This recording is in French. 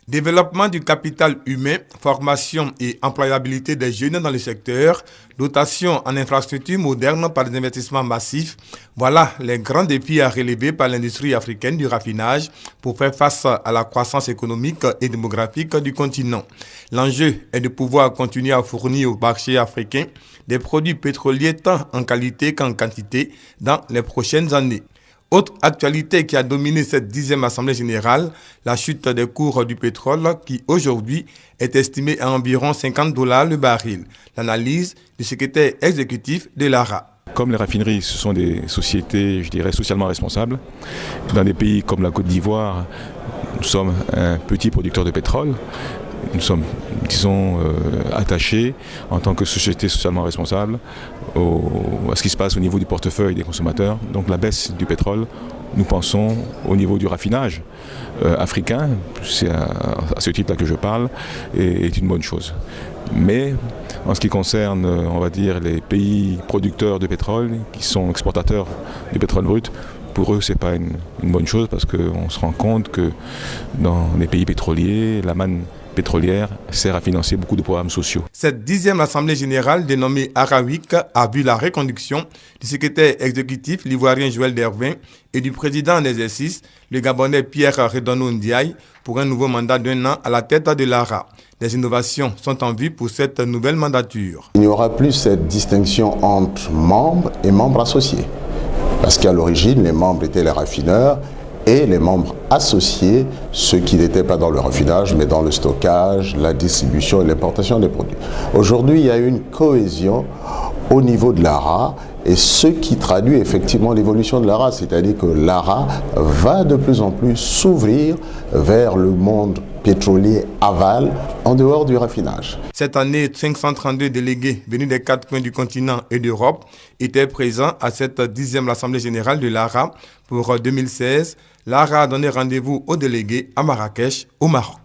Développement du capital humain, formation et employabilité des jeunes dans le secteur, dotation en infrastructures modernes par des investissements massifs, voilà les grands défis à relever par l'industrie africaine du raffinage pour faire face à la croissance économique et démographique du continent. L'enjeu est de pouvoir continuer à fournir au marché africain des produits pétroliers tant en qualité qu'en quantité dans les prochaines années. Autre actualité qui a dominé cette 10e Assemblée générale, la chute des cours du pétrole qui aujourd'hui est estimée à environ $50 le baril. L'analyse du secrétaire exécutif de l'ARA. Comme les raffineries, ce sont des sociétés, je dirais, socialement responsables. Dans des pays comme la Côte d'Ivoire, nous sommes un petit producteur de pétrole. Nous sommes, disons, attachés en tant que société socialement responsable à ce qui se passe au niveau du portefeuille des consommateurs. Donc la baisse du pétrole, nous pensons au niveau du raffinage africain, c'est à ce titre-là que je parle, est une bonne chose. Mais en ce qui concerne, on va dire, les pays producteurs de pétrole, qui sont exportateurs de pétrole brut, pour eux, ce n'est pas une bonne chose parce qu'on se rend compte que dans les pays pétroliers, la manne pétrolière sert à financer beaucoup de programmes sociaux. Cette 10e Assemblée générale dénommée ARA Week a vu la reconduction du secrétaire exécutif, l'ivoirien Joël Dervin, et du président en exercice, le Gabonais Pierre Redono Ndiaye, pour un nouveau mandat d'1 an à la tête de l'ARA. Des innovations sont en vue pour cette nouvelle mandature. Il n'y aura plus cette distinction entre membres et membres associés. Parce qu'à l'origine, les membres étaient les raffineurs et les membres associés, ceux qui n'étaient pas dans le raffinage, mais dans le stockage, la distribution et l'importation des produits. Aujourd'hui, il y a une cohésion au niveau de l'ARA, et ce qui traduit effectivement l'évolution de l'ARA, c'est-à-dire que l'ARA va de plus en plus s'ouvrir vers le monde pétrolier aval en dehors du raffinage. Cette année, 532 délégués venus des 4 coins du continent et d'Europe étaient présents à cette 10e Assemblée générale de l'ARA. Pour 2016, l'ARA a donné rendez-vous aux délégués à Marrakech, au Maroc.